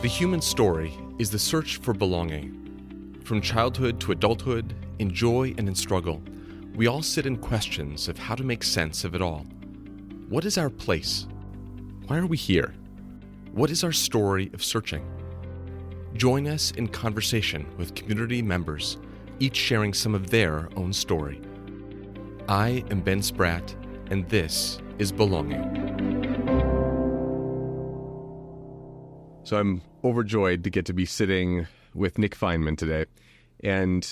The human story is the search for belonging. From childhood to adulthood, in joy and in struggle, we all sit in questions of how to make sense of it all. What is our place? Why are we here? What is our story of searching? Join us in conversation with community members, each sharing some of their own story. I am Ben Spratt, and this is Belonging. So I'm overjoyed to get to be sitting with Nick Fineman today. And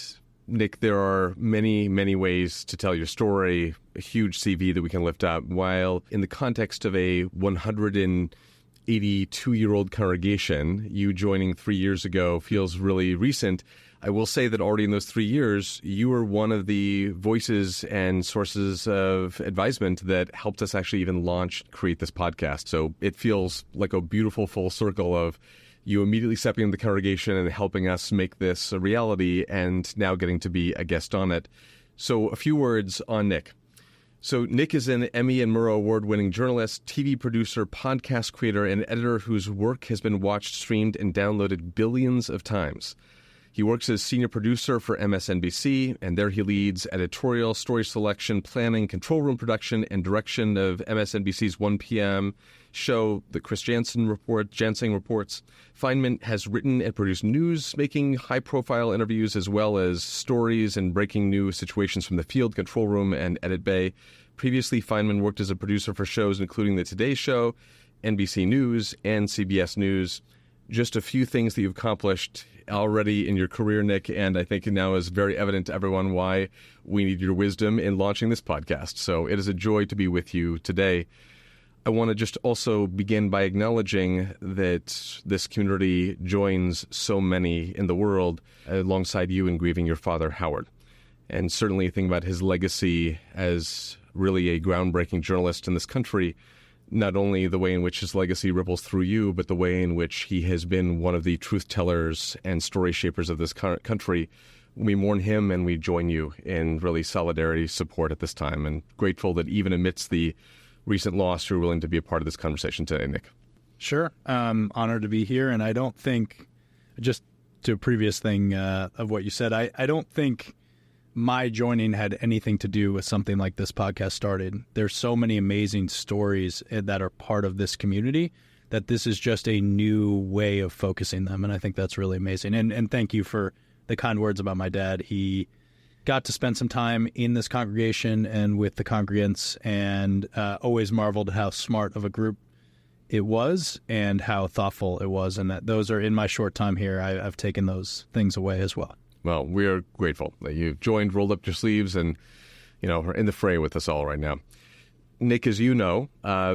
Nick, there are many, many ways to tell your story, a huge CV that we can lift up, while in the context of a 182-year-old congregation, you joining 3 years ago feels really recent. I will say that already in those 3 years, you were one of the voices and sources of advisement that helped us actually even create this podcast. So it feels like a beautiful full circle of you immediately stepping in the congregation and helping us make this a reality and now getting to be a guest on it. So a few words on Nick. So Nick is an Emmy and Murrow award-winning journalist, TV producer, podcast creator, and editor whose work has been watched, streamed, and downloaded billions of times. He works as senior producer for MSNBC, and there he leads editorial, story selection, planning, control room production, and direction of MSNBC's 1 p.m. show, The Chris Jansen Reports. Fineman has written and produced news, making high-profile interviews as well as stories and breaking news situations from the field, control room, and edit bay. Previously, Fineman worked as a producer for shows including The Today Show, NBC News, and CBS News. Just a few things that you've accomplished already in your career, Nick, and I think now is very evident to everyone why we need your wisdom in launching this podcast. So it is a joy to be with you today. I want to just also begin by acknowledging that this community joins so many in the world alongside you in grieving your father, Howard. And certainly think about his legacy as really a groundbreaking journalist in this country. Not only the way in which his legacy ripples through you, but the way in which he has been one of the truth tellers and story shapers of this country. We mourn him and we join you in really solidarity support at this time, and grateful that even amidst the recent loss, you're willing to be a part of this conversation today, Nick. Sure. Honored to be here. And I don't think, just to a previous thing of what you said, I don't think my joining had anything to do with something like this podcast started. There's so many amazing stories that are part of this community that this is just a new way of focusing them. And I think that's really amazing. And thank you for the kind words about my dad. He got to spend some time in this congregation and with the congregants, and always marveled at how smart of a group it was and how thoughtful it was. And that those are, in my short time here, I've taken those things away as well. Well, we are grateful that you've joined, rolled up your sleeves, and, are in the fray with us all right now. Nick, as you know,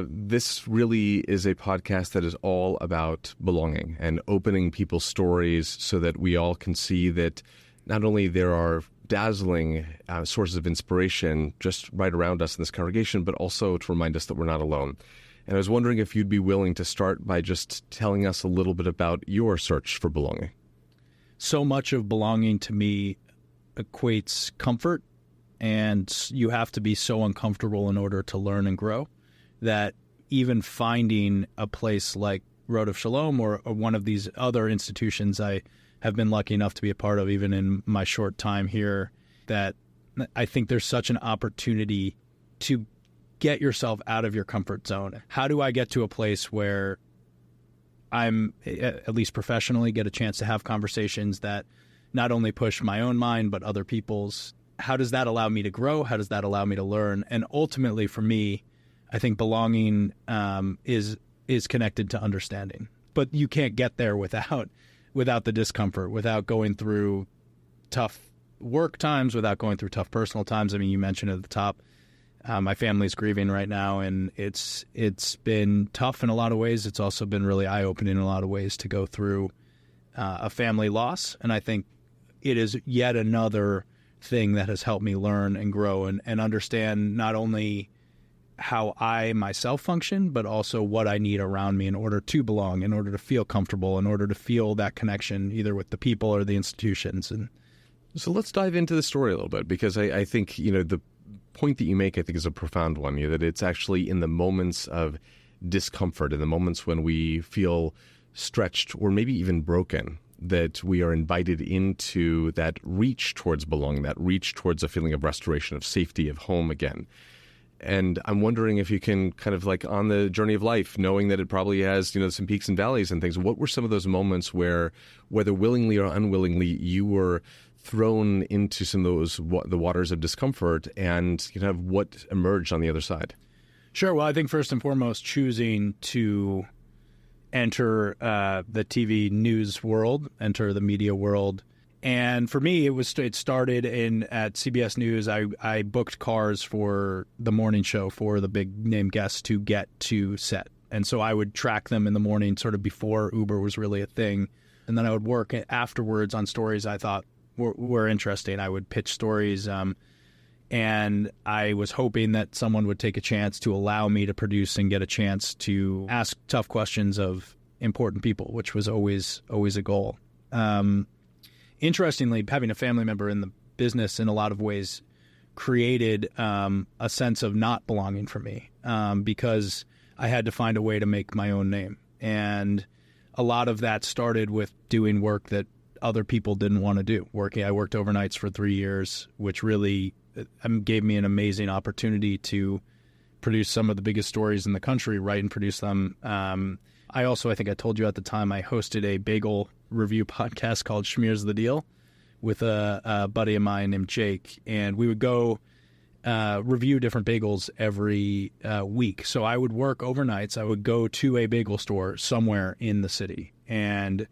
this really is a podcast that is all about belonging and opening people's stories so that we all can see that not only there are dazzling sources of inspiration just right around us in this congregation, but also to remind us that we're not alone. And I was wondering if you'd be willing to start by just telling us a little bit about your search for belonging. So much of belonging to me equates comfort, and you have to be so uncomfortable in order to learn and grow that even finding a place like Road of Shalom or one of these other institutions I have been lucky enough to be a part of even in my short time here, that I think there's such an opportunity to get yourself out of your comfort zone. How do I get to a place where I'm, at least professionally, get a chance to have conversations that not only push my own mind, but other people's? How does that allow me to grow? How does that allow me to learn? And ultimately, for me, I think belonging is connected to understanding. But you can't get there without the discomfort, without going through tough work times, without going through tough personal times. I mean, you mentioned at the top, my family's grieving right now, and it's been tough in a lot of ways. It's also been really eye-opening in a lot of ways to go through a family loss. And I think it is yet another thing that has helped me learn and grow and understand not only how I myself function, but also what I need around me in order to belong, in order to feel comfortable, in order to feel that connection either with the people or the institutions. And so let's dive into the story a little bit, because I think, the point that you make, I think, is a profound one, that it's actually in the moments of discomfort, in the moments when we feel stretched or maybe even broken, that we are invited into that reach towards belonging, that reach towards a feeling of restoration, of safety, of home again. And I'm wondering if you can kind of like on the journey of life, knowing that it probably has, some peaks and valleys and things, what were some of those moments where, whether willingly or unwillingly, you were thrown into some of the waters of discomfort, and kind of what emerged on the other side? Sure. Well, I think first and foremost, choosing to enter the TV news world, enter the media world. And for me, it started at CBS News. I booked cars for the morning show for the big name guests to get to set. And so I would track them in the morning, sort of before Uber was really a thing. And then I would work afterwards on stories I thought were interesting. I would pitch stories. And I was hoping that someone would take a chance to allow me to produce and get a chance to ask tough questions of important people, which was always a goal. Interestingly, having a family member in the business in a lot of ways created a sense of not belonging for me, because I had to find a way to make my own name. And a lot of that started with doing work that other people didn't want to do. I worked overnights for 3 years, which really gave me an amazing opportunity to produce some of the biggest stories in the country, write and produce them. I think I told you at the time, I hosted a bagel review podcast called Schmear's the Deal with a buddy of mine named Jake, and we would go review different bagels every week. So I would work overnights. I would go to a bagel store somewhere in the city, and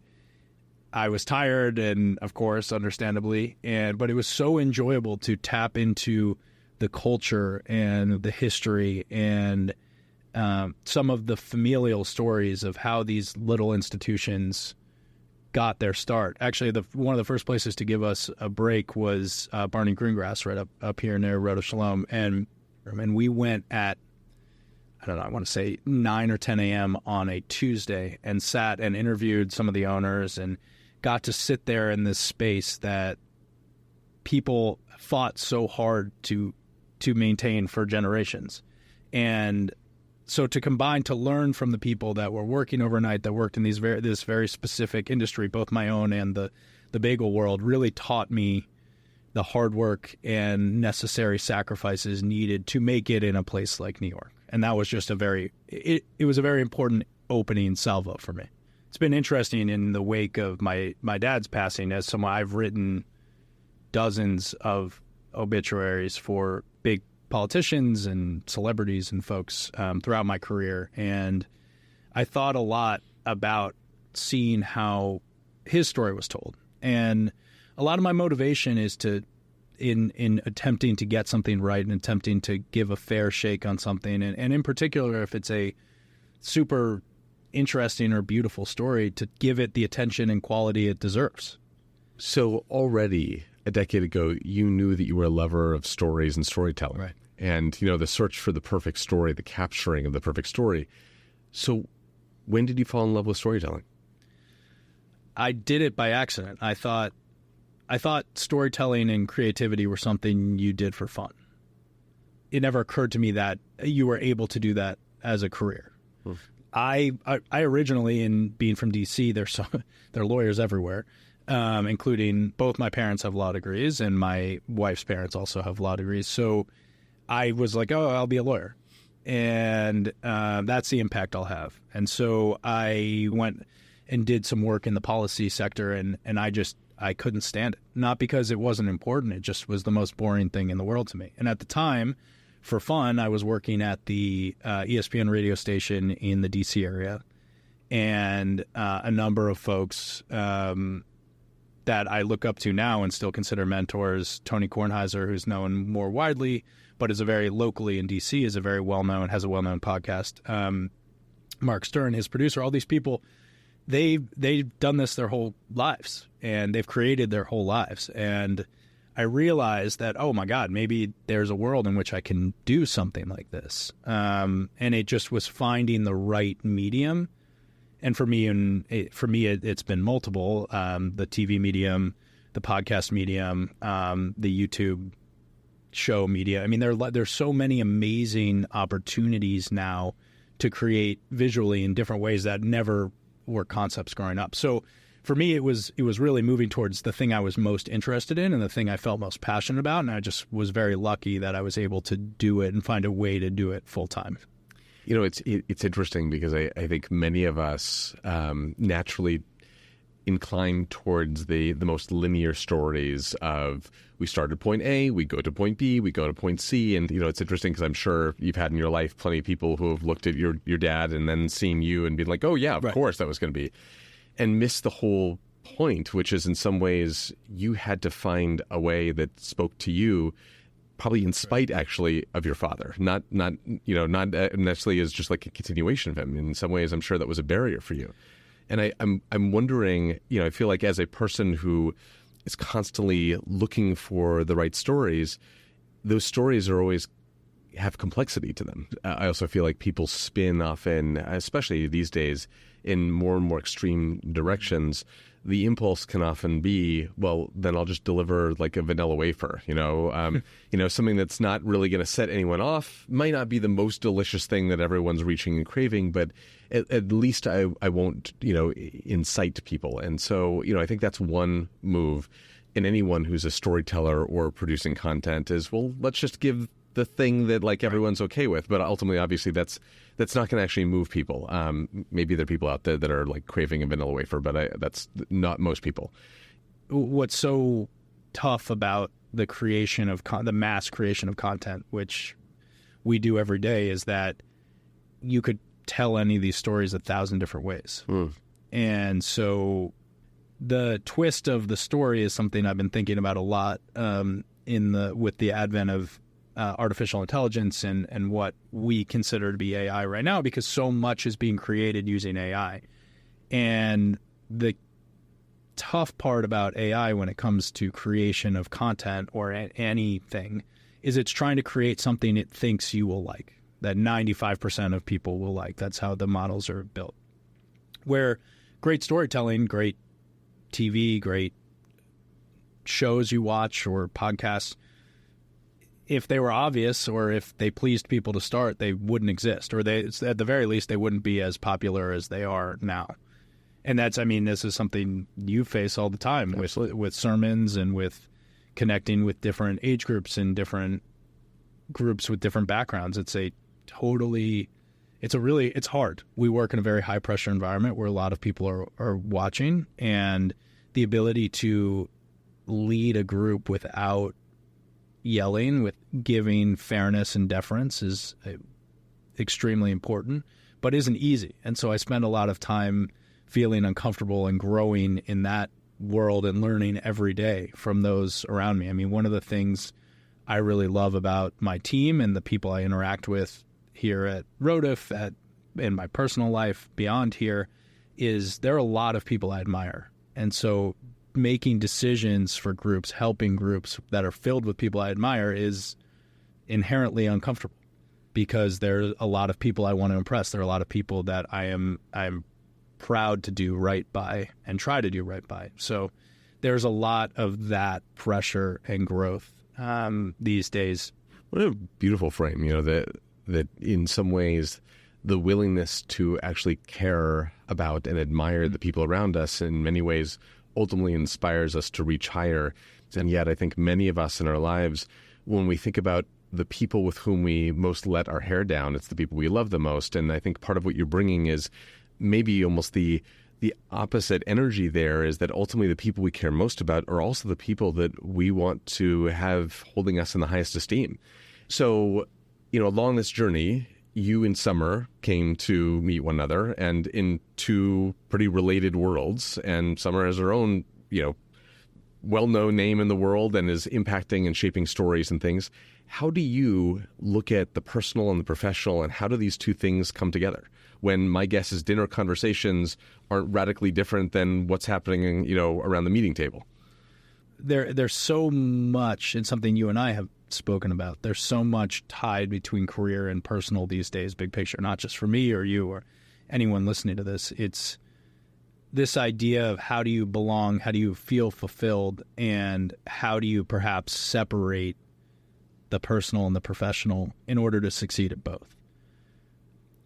I was tired, and of course, understandably, but it was so enjoyable to tap into the culture and the history and some of the familial stories of how these little institutions got their start. Actually, one of the first places to give us a break was Barney Greengrass, right up here near Road of Shalom, and we went at, I don't know, I want to say 9 or 10 a.m. on a Tuesday and sat and interviewed some of the owners and got to sit there in this space that people fought so hard to maintain for generations. And so to learn from the people that were working overnight, that worked in this very specific industry, both my own and the bagel world, really taught me the hard work and necessary sacrifices needed to make it in a place like New York. And that was just it was a very important opening salvo for me. It's been interesting in the wake of my dad's passing, as someone I've written dozens of obituaries for big politicians and celebrities and folks throughout my career. And I thought a lot about seeing how his story was told. And a lot of my motivation is in attempting to get something right and attempting to give a fair shake on something. And in particular, if it's a super interesting or beautiful story, to give it the attention and quality it deserves. So already a decade ago, you knew that you were a lover of stories and storytelling. Right. And, the search for the perfect story, the capturing of the perfect story. So when did you fall in love with storytelling? I did it by accident. I thought storytelling and creativity were something you did for fun. It never occurred to me that you were able to do that as a career. I originally, in being from D.C., there are lawyers everywhere, including both my parents have law degrees and my wife's parents also have law degrees. So I was like, oh, I'll be a lawyer, and that's the impact I'll have. And so I went and did some work in the policy sector, and I couldn't stand it. Not because it wasn't important, it just was the most boring thing in the world to me. And at the time, for fun, I was working at the ESPN radio station in the D.C. area, and a number of folks that I look up to now and still consider mentors. Tony Kornheiser, who's known more widely, but is a very locally in D.C., has a well-known podcast. Mark Stern, his producer, all these people, they've done this their whole lives, and they've created their whole lives. And I realized that, oh my God, maybe there's a world in which I can do something like this. And it just was finding the right medium. And for me, it's been multiple: the TV medium, the podcast medium, the YouTube show media. I mean, there's so many amazing opportunities now to create visually in different ways that never were concepts growing up. So for me, it was really moving towards the thing I was most interested in and the thing I felt most passionate about. And I just was very lucky that I was able to do it and find a way to do it full time. You know, it's interesting because I think many of us naturally inclined towards the most linear stories of we start at point A, we go to point B, we go to point C. And, you know, it's interesting because I'm sure you've had in your life plenty of people who have looked at your dad and then seen you and been like, oh, yeah, of course that was going to be, and miss the whole point, which is in some ways you had to find a way that spoke to you, probably in spite actually of your father, not necessarily as just like a continuation of him. In some ways, I'm sure that was a barrier for you. And I'm wondering, you know, I feel like as a person who is constantly looking for the right stories, those stories are always have complexity to them. I also feel like people spin often, especially these days, in more and more extreme directions. The impulse can often be, well, then I'll just deliver like a vanilla wafer, something that's not really going to set anyone off, might not be the most delicious thing that everyone's reaching and craving, but at least I won't, incite people. And so, I think that's one move in anyone who's a storyteller or producing content is, well, let's just give the thing that like everyone's okay with. But ultimately, obviously, that's not going to actually move people. Maybe there are people out there that are like craving a vanilla wafer, but that's not most people. What's so tough about the creation of the mass creation of content, which we do every day, is that you could tell any of these stories 1,000 different ways. And so the twist of the story is something I've been thinking about a lot with the advent of artificial intelligence and what we consider to be AI right now, because so much is being created using AI. And the tough part about AI when it comes to creation of content or anything is it's trying to create something it thinks you will like, that 95% of people will like. That's how the models are built. Where great storytelling, great TV, great shows you watch or podcasts, if they were obvious or if they pleased people to start, they wouldn't exist, or at the very least, they wouldn't be as popular as they are now. And this is something you face all the time with sermons and with connecting with different age groups and different groups with different backgrounds. It's hard. We work in a very high pressure environment where a lot of people are watching, and the ability to lead a group without yelling, with giving fairness and deference is extremely important, but isn't easy. And so I spend a lot of time feeling uncomfortable and growing in that world and learning every day from those around me. One of the things I really love about my team and the people I interact with here at Rodiff, in my personal life beyond here, is there are a lot of people I admire. And so making decisions for groups, helping groups that are filled with people I admire is inherently uncomfortable, because there are a lot of people I want to impress. There are a lot of people that I'm proud to do right by and try to do right by. So there's a lot of that pressure and growth these days. What a beautiful frame, that in some ways the willingness to actually care about and admire the people around us in many ways ultimately inspires us to reach higher. And yet I think many of us in our lives, when we think about the people with whom we most let our hair down, it's the people we love the most. And I think part of what you're bringing is maybe almost the opposite energy there, is that ultimately the people we care most about are also the people that we want to have holding us in the highest esteem. So, along this journey, you and Summer came to meet one another, and in two pretty related worlds. And Summer has her own, well-known name in the world and is impacting and shaping stories and things. How do you look at the personal and the professional, and how do these two things come together? When my guess is dinner conversations aren't radically different than what's happening, around the meeting table. There's so much, and something you and I have spoken about, there's so much tied between career and personal these days, big picture, not just for me or you or anyone listening to this. It's this idea of how do you belong, how do you feel fulfilled, and how do you perhaps separate the personal and the professional in order to succeed at both.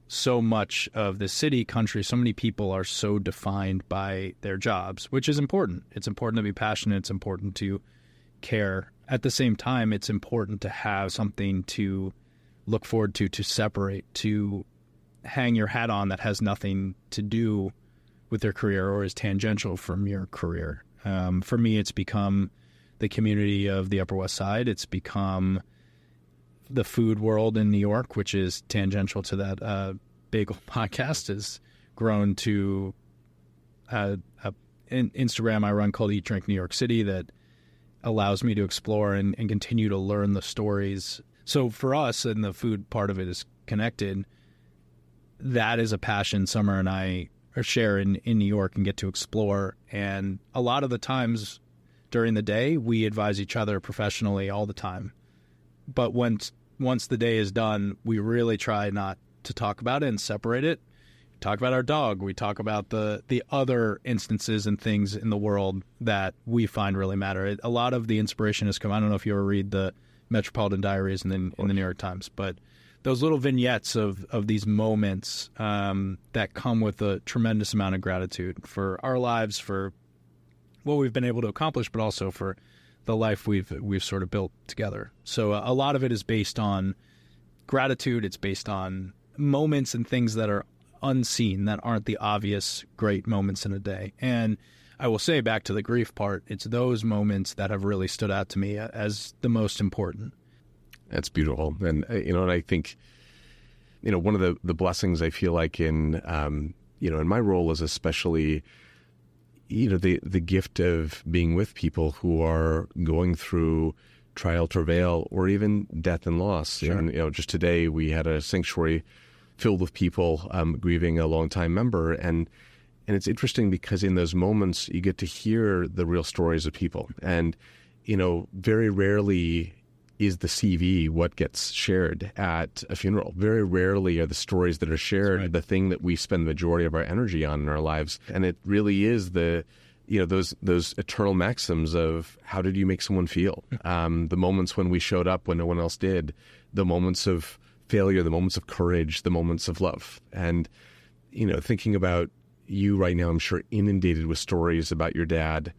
so much of the city, country, so many people are so defined by their jobs, which is important. It's important to be passionate. It's important to care. At the same time, it's important to have something to look forward to separate, to hang your hat on that has nothing to do with their career or is tangential from your career. For me, it's become the community of the Upper West Side. It's become the food world in New York, which is tangential to that bagel podcast, has grown to an Instagram I run called Eat, Drink, New York City that allows me to explore and continue to learn the stories. So for us, and the food part of it is connected, that is a passion Summer and I share in New York and get to explore. And a lot of the times during the day, we advise each other professionally all the time. But once the day is done, we really try not to talk about it and separate it. We talk about our dog. We talk about the other instances and things in the world that we find really matter. A lot of the inspiration has come. I don't know if you ever read the Metropolitan Diaries in the New York Times, but those little vignettes of these moments that come with a tremendous amount of gratitude for our lives, for what we've been able to accomplish, but also for the life we've sort of built together. So a lot of it is based on gratitude. It's based on moments and things that are unseen, that aren't the obvious great moments in a day. And I will say, back to the grief part, it's those moments that have really stood out to me as the most important. That's beautiful. And, and I think, one of the blessings I feel like in my role is especially, the gift of being with people who are going through trial, travail, or even death and loss. Sure. And, just today we had a sanctuary filled with people grieving a longtime member. And it's interesting because in those moments you get to hear the real stories of people. And, very rarely is the CV what gets shared at a funeral. Very rarely are the stories that are shared the thing that we spend the majority of our energy on in our lives. And it really is those eternal maxims of how did you make someone feel? The moments when we showed up when no one else did, the moments of failure, the moments of courage, the moments of love. And, thinking about you right now, I'm sure inundated with stories about your dad,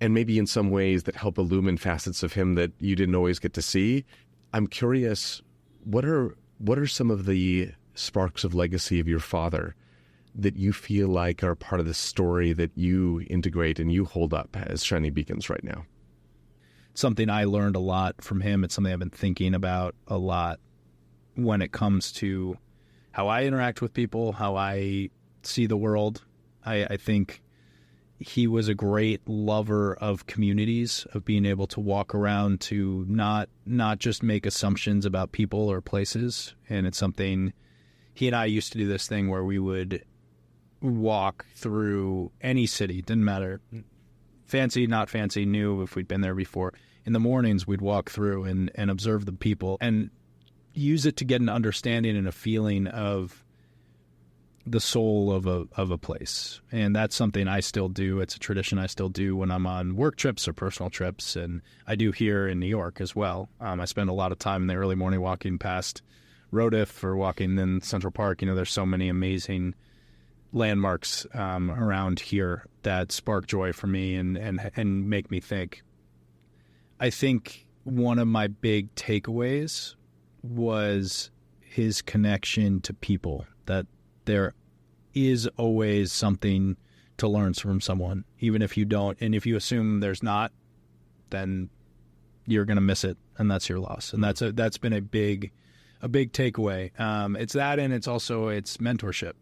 and maybe in some ways that help illumine facets of him that you didn't always get to see. I'm curious, what are some of the sparks of legacy of your father that you feel like are part of the story that you integrate and you hold up as shining beacons right now? Something I learned a lot from him. It's something I've been thinking about a lot when it comes to how I interact with people, how I see the world. I think he was a great lover of communities, of being able to walk around to not just make assumptions about people or places. And it's something, he and I used to do this thing where we would walk through any city, didn't matter, fancy, not fancy, new, if we'd been there before. In the mornings, we'd walk through and observe the people and use it to get an understanding and a feeling of the soul of a place. And that's something I still do. It's a tradition I still do when I'm on work trips or personal trips. And I do here in New York as well. I spend a lot of time in the early morning walking past Rodif or walking in Central Park. There's so many amazing landmarks around here that spark joy for me and make me think. I think one of my big takeaways was his connection to people, that there is always something to learn from someone, even if you don't. And if you assume there's not, then you're going to miss it, and that's your loss. And that's been a big takeaway. It's that, and it's also it's mentorship.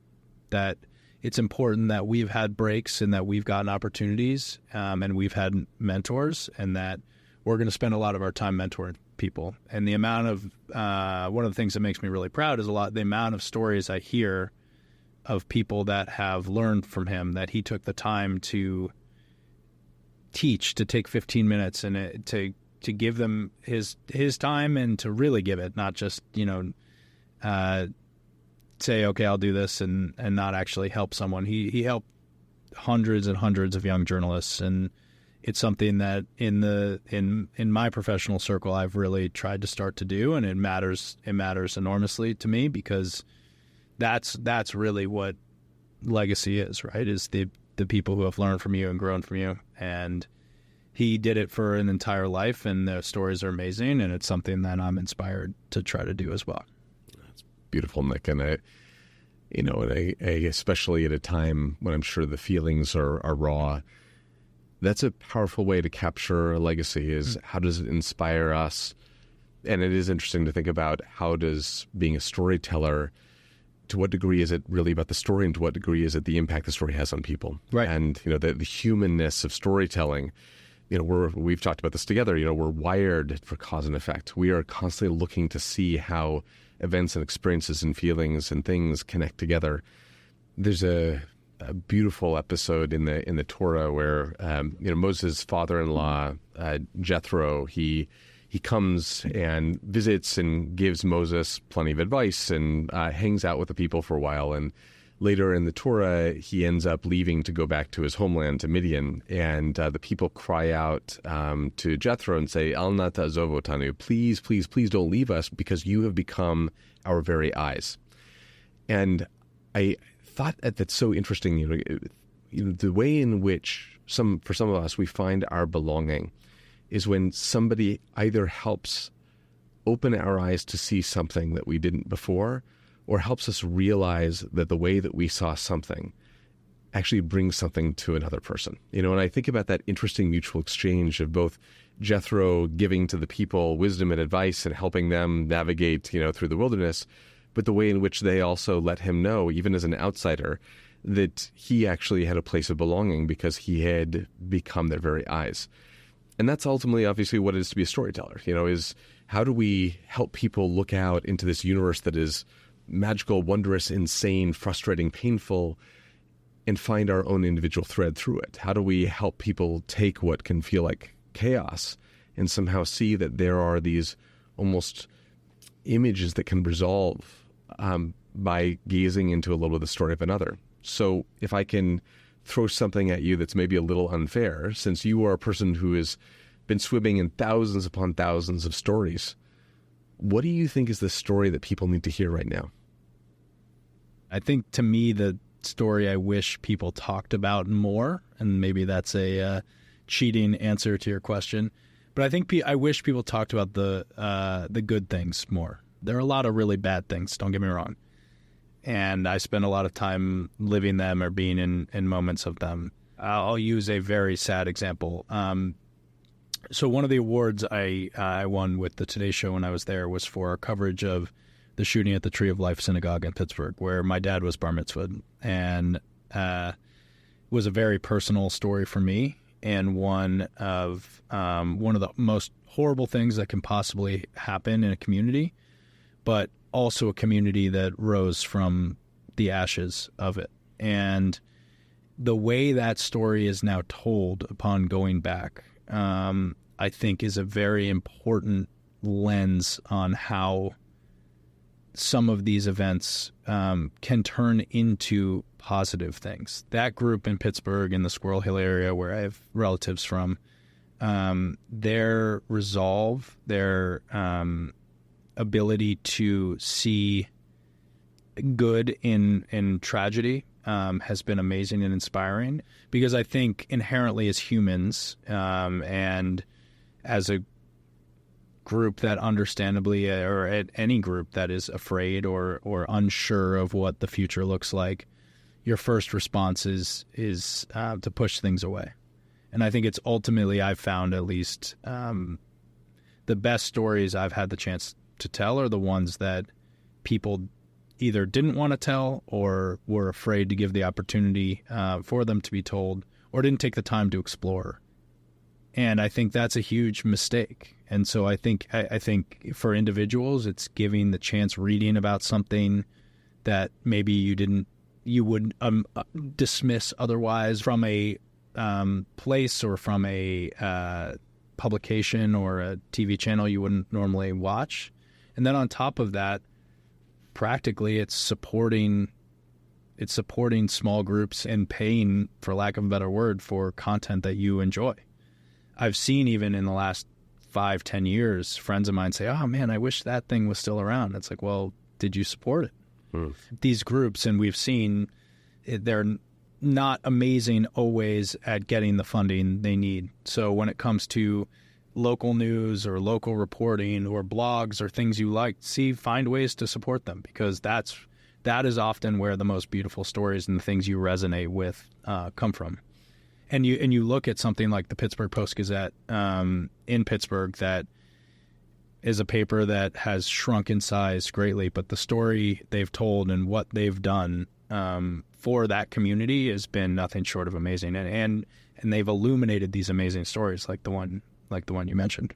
That it's important that we've had breaks and that we've gotten opportunities, and we've had mentors, and that we're going to spend a lot of our time mentoring people. And the amount of one of the things that makes me really proud is the amount of stories I hear of people that have learned from him, that he took the time to teach, to take 15 minutes and to give them his time, and to really give it, not just, say, okay, I'll do this and not actually help someone. He helped hundreds and hundreds of young journalists, and it's something that in my professional circle I've really tried to start to do, and it matters enormously to me, because that's really what legacy is, right? Is the people who have learned from you and grown from you. And he did it for an entire life, and the stories are amazing, and it's something that I'm inspired to try to do as well. That's beautiful, Nick. And especially at a time when I'm sure the feelings are raw, that's a powerful way to capture a legacy, is how does it inspire us? And it is interesting to think about, how does being a storyteller, to what degree is it really about the story, and to what degree is it the impact the story has on people? Right. And, the humanness of storytelling, we've talked about this together, we're wired for cause and effect. We are constantly looking to see how events and experiences and feelings and things connect together. There's a beautiful episode in the Torah where Moses' father-in-law, Jethro, he comes and visits and gives Moses plenty of advice and hangs out with the people for a while. And later in the Torah, he ends up leaving to go back to his homeland, to Midian. And the people cry out to Jethro and say, Al na ta'azov otanu, please, please, please don't leave us, because you have become our very eyes. And I thought that's so interesting, the way in which for some of us, we find our belonging is when somebody either helps open our eyes to see something that we didn't before, or helps us realize that the way that we saw something actually brings something to another person. And I think about that interesting mutual exchange of both Jethro giving to the people wisdom and advice and helping them navigate, through the wilderness, but the way in which they also let him know, even as an outsider, that he actually had a place of belonging because he had become their very eyes. And that's ultimately, obviously, what it is to be a storyteller, is how do we help people look out into this universe that is magical, wondrous, insane, frustrating, painful, and find our own individual thread through it? How do we help people take what can feel like chaos and somehow see that there are these almost images that can resolve by gazing into a little of the story of another? So if I can throw something at you that's maybe a little unfair, since you are a person who has been swimming in thousands upon thousands of stories, what do you think is the story that people need to hear right now? I think, to me, the story I wish people talked about more, and maybe that's a cheating answer to your question, but I think I wish people talked about the good things more. There are a lot of really bad things, don't get me wrong, and I spend a lot of time living them or being in moments of them. I'll use a very sad example. So one of the awards I won with the Today Show when I was there was for our coverage of the shooting at the Tree of Life Synagogue in Pittsburgh, where my dad was bar mitzvahed, and was a very personal story for me, and one of the most horrible things that can possibly happen in a community, but also a community that rose from the ashes of it. And the way that story is now told upon going back, I think, is a very important lens on how some of these events can turn into positive things. That group in Pittsburgh, in the Squirrel Hill area where I have relatives from, their resolve, their ability to see good in tragedy has been amazing and inspiring, because I think inherently as humans, and as a group that understandably, or at any group that is afraid or unsure of what the future looks like, your first response is to push things away. And I think it's ultimately, I've found at least, the best stories I've had the chance to tell are the ones that people either didn't want to tell or were afraid to give the opportunity for them to be told, or didn't take the time to explore. And I think that's a huge mistake. And so I think for individuals, it's giving the chance, reading about something that maybe you would dismiss otherwise from a place or from a publication or a TV channel you wouldn't normally watch. And then on top of that, practically it's supporting small groups and paying, for lack of a better word, for content that you enjoy. I've seen, even in the last 5-10 years, friends of mine say, oh man, I wish that thing was still around. It's like, well, did you support it? these groups, and we've seen they're not amazing always at getting the funding they need. So when it comes to local news or local reporting or blogs or things you like, find ways to support them, because that is often where the most beautiful stories and the things you resonate with come from. And you look at something like the Pittsburgh Post-Gazette in Pittsburgh, that is a paper that has shrunk in size greatly, but the story they've told and what they've done for that community has been nothing short of amazing. And they've illuminated these amazing stories like the one you mentioned.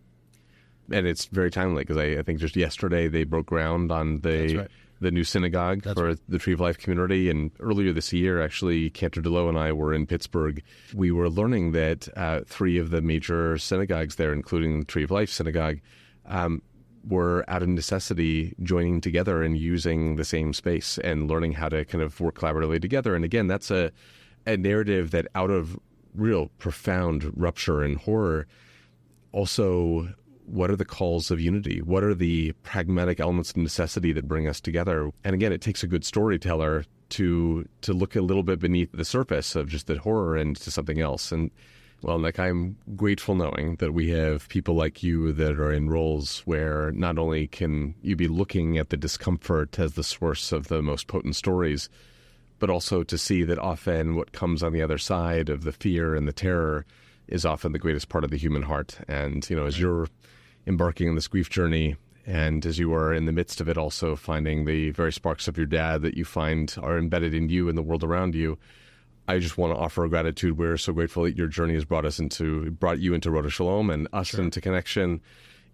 And it's very timely, because I think just yesterday they broke ground on the new synagogue for the Tree of Life community. And earlier this year, actually, Cantor DeLoe and I were in Pittsburgh. We were learning that 3 of the major synagogues there, including the Tree of Life synagogue, were out of necessity joining together and using the same space and learning how to kind of work collaboratively together. And again, that's a narrative that, out of real profound rupture and horror, also, what are the calls of unity? What are the pragmatic elements of necessity that bring us together? And again, it takes a good storyteller to look a little bit beneath the surface of just the horror and to something else. And well, Nick, I'm grateful knowing that we have people like you that are in roles where not only can you be looking at the discomfort as the source of the most potent stories, but also to see that often what comes on the other side of the fear and the terror is often the greatest part of the human heart. And, as you're embarking on this grief journey, and as you are in the midst of it, also finding the very sparks of your dad that you find are embedded in you and the world around you, I just want to offer a gratitude. We're so grateful that your journey has brought you into Road to Shalom and us into connection.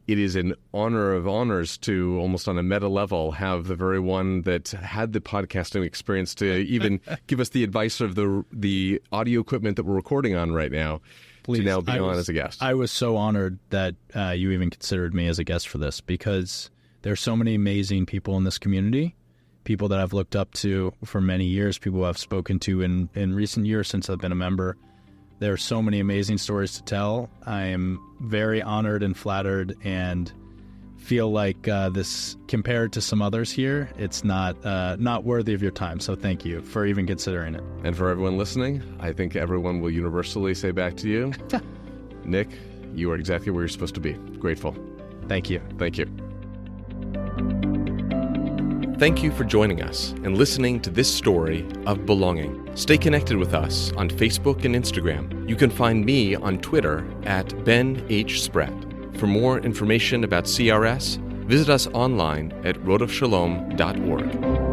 It is an honor of honors to, almost on a meta level, have the very one that had the podcasting experience to even give us the advice of the audio equipment that we're recording on right now. Please, to now be on as a guest. I was so honored that you even considered me as a guest for this, because there's so many amazing people in this community, people that I've looked up to for many years, people I've spoken to in recent years since I've been a member. There are so many amazing stories to tell. I am very honored and flattered, and feel like this, compared to some others here, it's not worthy of your time. So thank you for even considering it. And for everyone listening, I think everyone will universally say back to you, Nick, you are exactly where you're supposed to be. Grateful. Thank you. Thank you. Thank you for joining us and listening to this story of belonging. Stay connected with us on Facebook and Instagram. You can find me on Twitter at Ben H. Spread. For more information about CRS, visit us online at roadofshalom.org.